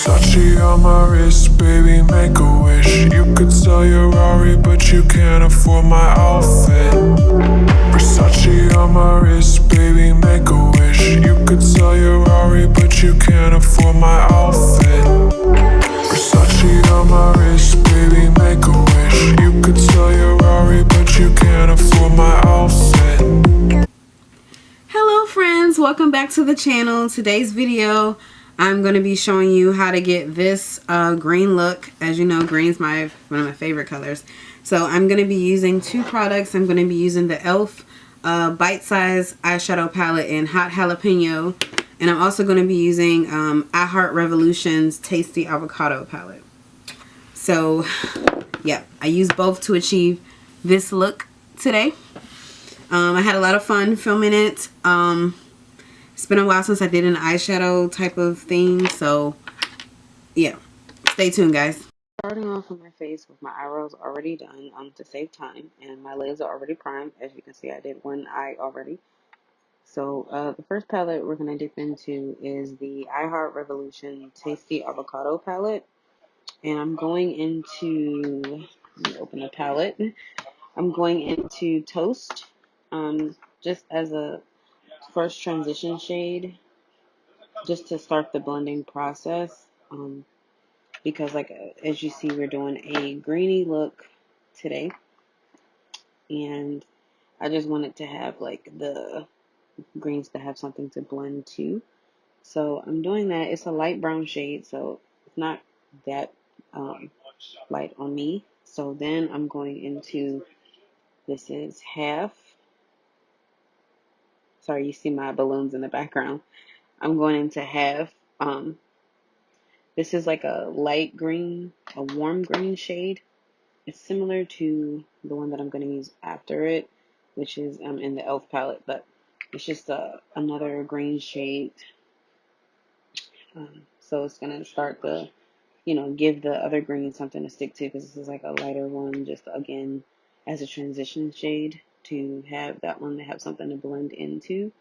Versace on my wrist, baby, make a wish. You could sell your Rari, but you can't afford my outfit. Versace on my wrist, baby, make a wish. You could sell your Rari, but you can't afford my outfit. Versace on my wrist, baby, make a wish. You could sell your Rari, but you can't afford my outfit. Hello friends, welcome back to the channel. Today's video I'm going to be showing you how to get this green look. As you know, green's one of my favorite colors. So I'm going to be using two products. I'm going to be using the e.l.f. Bite Size Eyeshadow Palette in Hot Jalapeno. And I'm also going to be using Revolution's Tasty Avocado Palette. So yeah, I used both to achieve this look today. I had a lot of fun filming it. It's been a while since I did an eyeshadow type of thing, so yeah, stay tuned, guys. Starting off with my face with my eyebrows already done to save time, and my lids are already primed. As you can see, I did one eye already. So the first palette we're going to dip into is the Revolution Tasty Avocado palette, and I'm going into, let me open the palette. I'm going into Toast, just as a first transition shade, just to start the blending process, because like as you see, we're doing a greeny look today, and I just wanted to have like the greens to have something to blend to. So I'm doing that. It's a light brown shade, so it's not that light on me. So then I'm going into, this is half, sorry you see my balloons in the background, I'm going into half. This is like a light green, a warm green shade. It's similar to the one that I'm going to use after it, which is in the e.l.f. palette, but it's just another green shade. So it's going to start the, give the other green something to stick to, because this is like a lighter one, just again, as a transition shade, to have that one to have something to blend into.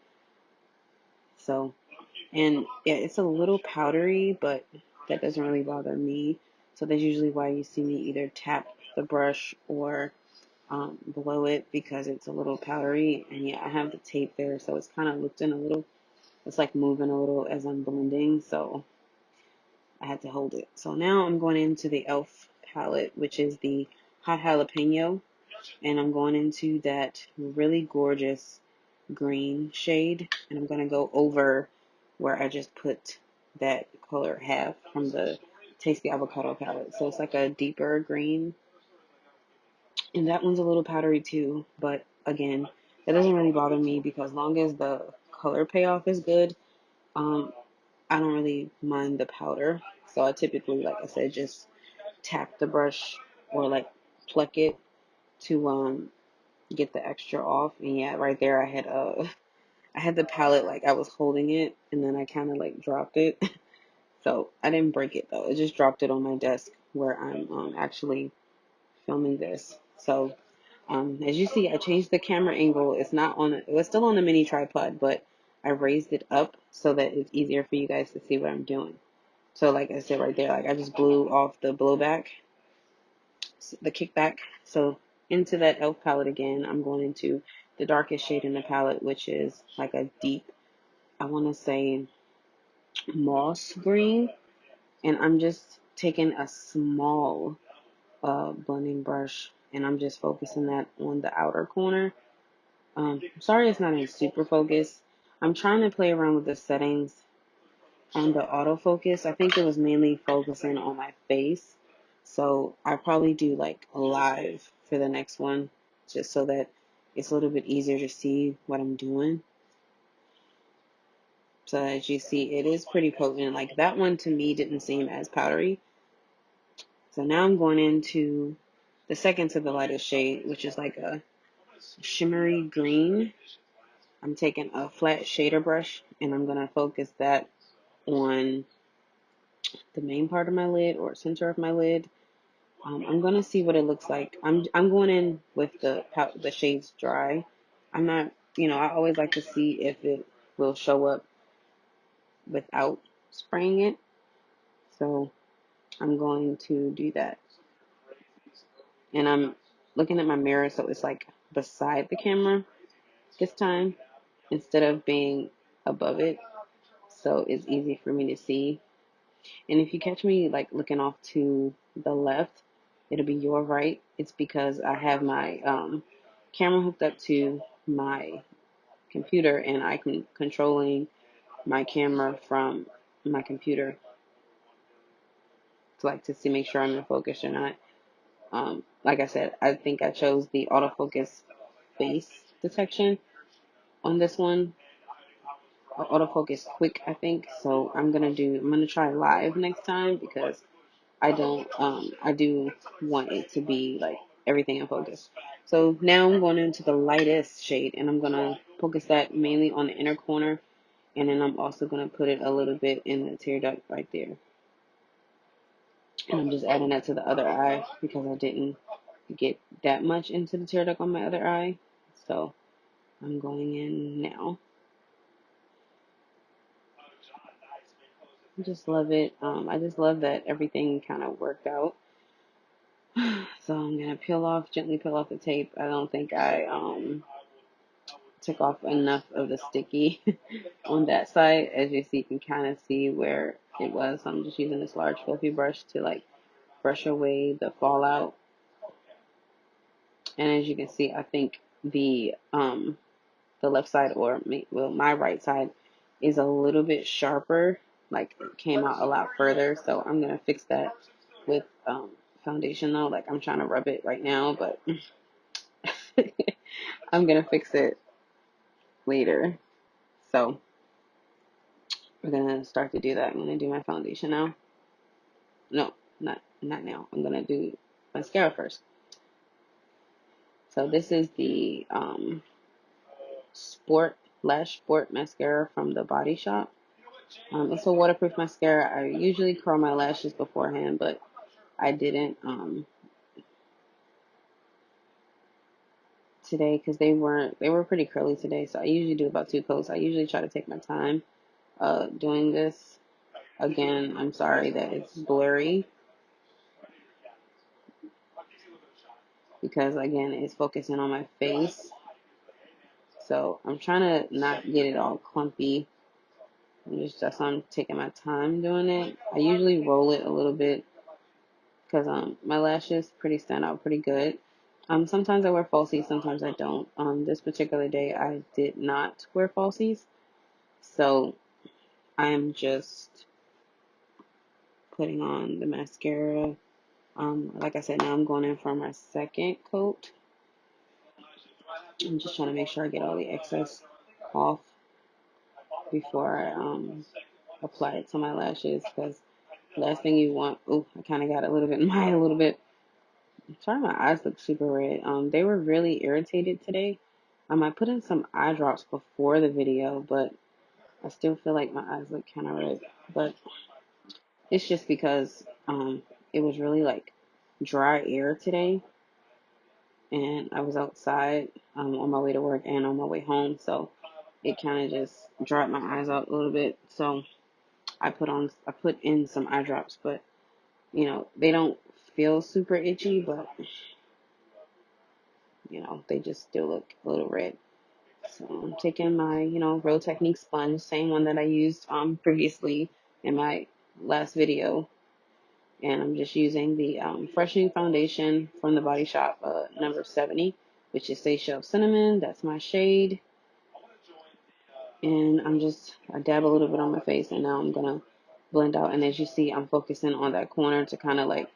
So, and yeah, it's a little powdery, but that doesn't really bother me. So that's usually why you see me either tap the brush or blow it, because it's a little powdery. And yeah, I have the tape there, so it's kind of lifting a little. It's like moving a little as I'm blending, so I had to hold it. So now I'm going into the e.l.f. palette, which is the Hot Jalapeno, and I'm going into that really gorgeous green shade, and I'm going to go over where I just put that color half from the Tasty Avocado palette. So it's like a deeper green, and that one's a little powdery too, but again, that doesn't really bother me, because long as the color payoff is good, I don't really mind the powder. So I typically, like I said, just tap the brush or like pluck it to get the extra off. And yeah, right there I had the palette, like I was holding it, and then I kind of like dropped it. So I didn't break it though. It just dropped it on my desk where I'm actually filming this. So as you see, I changed the camera angle. It's not on, it was still on the mini tripod, but I raised it up so that it's easier for you guys to see what I'm doing. So like I said right there, like I just blew off the blowback, the kickback. So into that e.l.f. palette again, I'm going into the darkest shade in the palette, which is like a deep, I want to say moss green. And I'm just taking a small blending brush, and I'm just focusing that on the outer corner. Sorry it's not in super focus. I'm trying to play around with the settings on the autofocus. I think it was mainly focusing on my face. So I'll probably do like a live for the next one, just so that it's a little bit easier to see what I'm doing. So as you see, it is pretty potent. Like that one to me didn't seem as powdery. So now I'm going into the second to the lightest shade, which is like a shimmery green. I'm taking a flat shader brush, and I'm going to focus that on the main part of my lid, or center of my lid. I'm going to see what it looks like. I'm going in with the shades dry. I'm not, I always like to see if it will show up without spraying it. So I'm going to do that. And I'm looking at my mirror so it's like beside the camera this time instead of being above it. So it's easy for me to see. And if you catch me like looking off to the left, it'll be your right. It's because I have my camera hooked up to my computer and I can controlling my camera from my computer to like to see make sure I'm in focus or not. Like I said, I think I chose the autofocus face detection on this one. Autofocus quick, I think. So I'm gonna try live next time because I do want it to be like everything in focus. So now I'm going into the lightest shade and I'm gonna focus that mainly on the inner corner, and then I'm also gonna put it a little bit in the tear duct right there. And I'm just adding that to the other eye because I didn't get that much into the tear duct on my other eye. So I'm going in now. I just love it. I just love that everything kind of worked out. So I'm gonna gently peel off the tape. I don't think I took off enough of the sticky on that side. As you see, you can kind of see where it was. So I'm just using this large fluffy brush to like brush away the fallout. And as you can see, I think the left side my right side is a little bit sharper. Like it came out a lot further. So I'm gonna fix that with foundation though. Like I'm trying to rub it right now, but I'm gonna fix it later. So we're gonna start to do that. I'm gonna do my foundation now. No, not now. I'm gonna do mascara first. So this is the Lash Sport mascara from the Body Shop. It's a waterproof mascara. I usually curl my lashes beforehand, but I didn't today because they were pretty curly today. So I usually do about 2 coats. I usually try to take my time doing this. Again, I'm sorry that it's blurry because again it's focusing on my face. So I'm trying to not get it all clumpy. That's why I'm taking my time doing it. I usually roll it a little bit because my lashes stand out pretty good. Sometimes I wear falsies, sometimes I don't. This particular day I did not wear falsies, so I'm just putting on the mascara. Like I said, now I'm going in for my second coat. I'm just trying to make sure I get all the excess off before I apply it to my lashes because last thing you want. Oh, I kind of got a little bit in my eye a little bit. Sorry, my eyes look super red. They were really irritated today. I put in some eye drops before the video, but I still feel like my eyes look kind of red. But it's just because it was really like dry air today, and I was outside on my way to work and on my way home, so it kind of just dried my eyes out a little bit. So I put in some eye drops, but they don't feel super itchy, but they just still look a little red. So I'm taking my, Real Technique sponge, same one that I used previously in my last video. And I'm just using the freshening foundation from the Body Shop number 70, which is Seychelles Cinnamon. That's my shade. And I dab a little bit on my face, and now I'm going to blend out. And as you see, I'm focusing on that corner to kind of like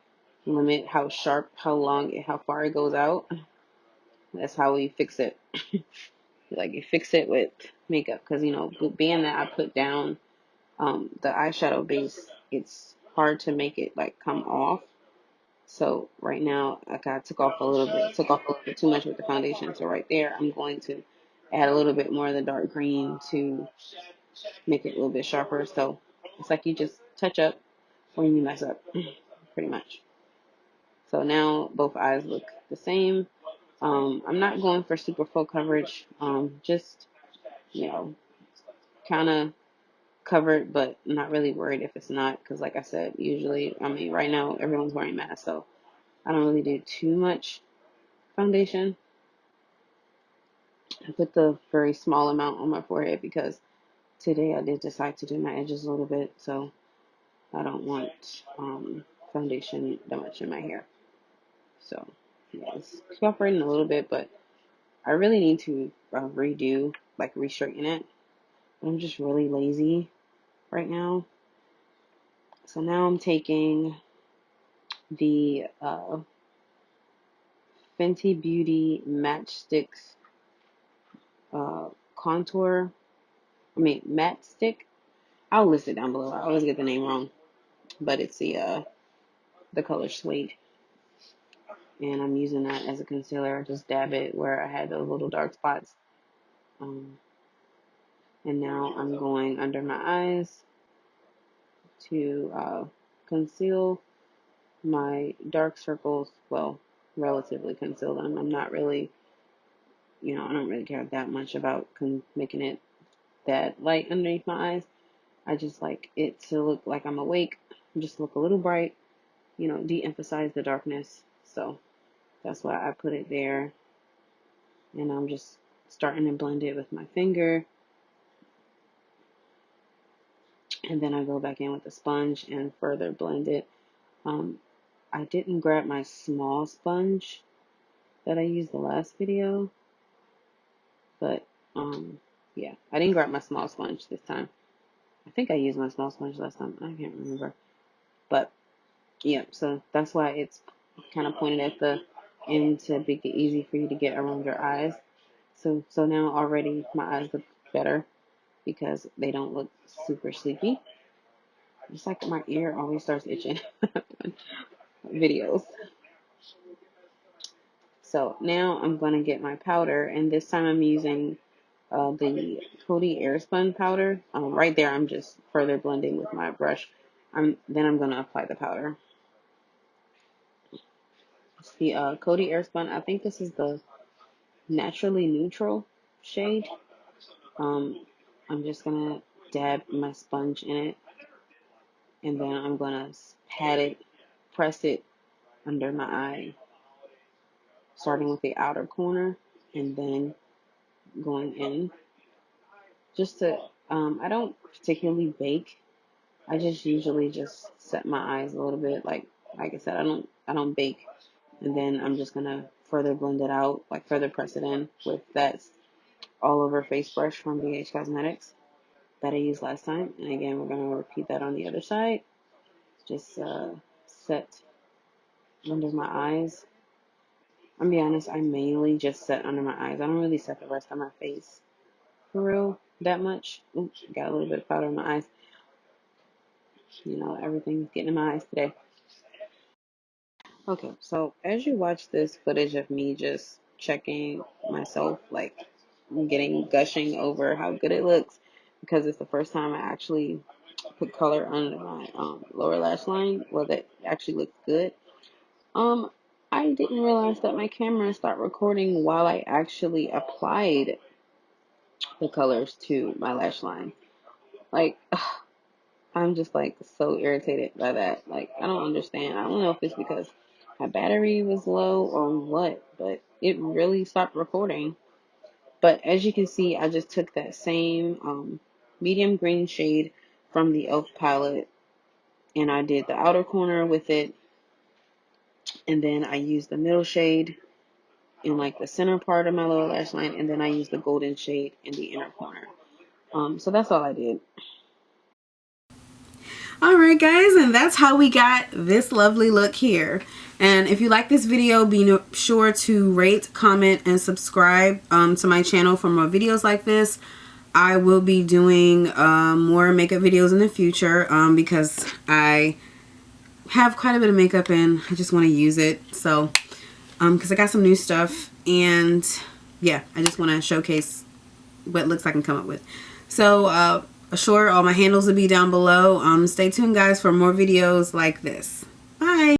limit how far it goes out. That's how we fix it. Like you fix it with makeup because being that I put down the eyeshadow base, it's hard to make it like come off. So right now I took off a little bit too much with the foundation. So right there I'm going to add a little bit more of the dark green to make it a little bit sharper. So it's like you just touch up when you mess up pretty much. So now both eyes look the same. I'm not going for super full coverage. Just kind of covered, but not really worried if it's not, because like I said, usually, I mean, right now everyone's wearing masks, so I don't really do too much foundation. I put the very small amount on my forehead because today I did decide to do my edges a little bit, so I don't want foundation that much in my hair. So yeah, it's cooperating a little bit, but I really need to redo, like re-straighten it. But I'm just really lazy right now. So now I'm taking the Fenty Beauty Matchsticks contour. I mean matte stick. I'll list it down below. I always get the name wrong, but it's the color Suede, and I'm using that as a concealer. I just dab it where I had those little dark spots. Um, and now I'm going under my eyes to conceal my dark circles. Well, relatively conceal them. I'm not really, I don't really care that much about making it that light underneath my eyes. I just like it to look like I'm awake, just look a little bright, de-emphasize the darkness. So that's why I put it there. And I'm just starting to blend it with my finger. And then I go back in with a sponge and further blend it. I didn't grab my small sponge that I used the last video. But, yeah, I didn't grab my small sponge this time. I think I used my small sponge last time. I can't remember. But, yeah, so that's why it's kind of pointed at the end to make it easy for you to get around your eyes. So now already my eyes look better because they don't look super sleepy. It's like my ear always starts itching videos. So now I'm going to get my powder, and this time I'm using the Coty Airspun powder. Right there, I'm just further blending with my brush. Then I'm going to apply the powder. It's the Coty Airspun. I think this is the Naturally Neutral shade. I'm just going to dab my sponge in it, and then I'm going to pat it, press it under my eye, starting with the outer corner, and then going in. Just to, I don't particularly bake. I just usually just set my eyes a little bit. Like I said, I don't bake. And then I'm just gonna further blend it out, like further press it in with that all over face brush from BH Cosmetics that I used last time. And again, we're gonna repeat that on the other side. Just set under my eyes. I'm be honest, I mainly just set under my eyes. I don't really set the rest of my face for real that much. Oops, got a little bit of powder in my eyes. Everything's getting in my eyes today. Okay, so as you watch this footage of me just checking myself, like gushing over how good it looks, because it's the first time I actually put color under my lower lash line, well, that actually looks good. Um, I didn't realize that my camera stopped recording while I actually applied the colors to my lash line. Like, I'm just like so irritated by that. Like, I don't understand. I don't know if it's because my battery was low or what, but it really stopped recording. But as you can see, I just took that same medium green shade from the e.l.f. palette, and I did the outer corner with it, and then I used the middle shade in like the center part of my lower lash line, and then I used the golden shade in the inner corner. So that's all I did. Alright guys, and that's how we got this lovely look here. And if you like this video, be sure to rate, comment, and subscribe to my channel for more videos like this. I will be doing more makeup videos in the future because I have quite a bit of makeup and I just want to use it. So, because I got some new stuff, and yeah, I just want to showcase what looks I can come up with. So, sure, all my handles will be down below. Stay tuned guys for more videos like this.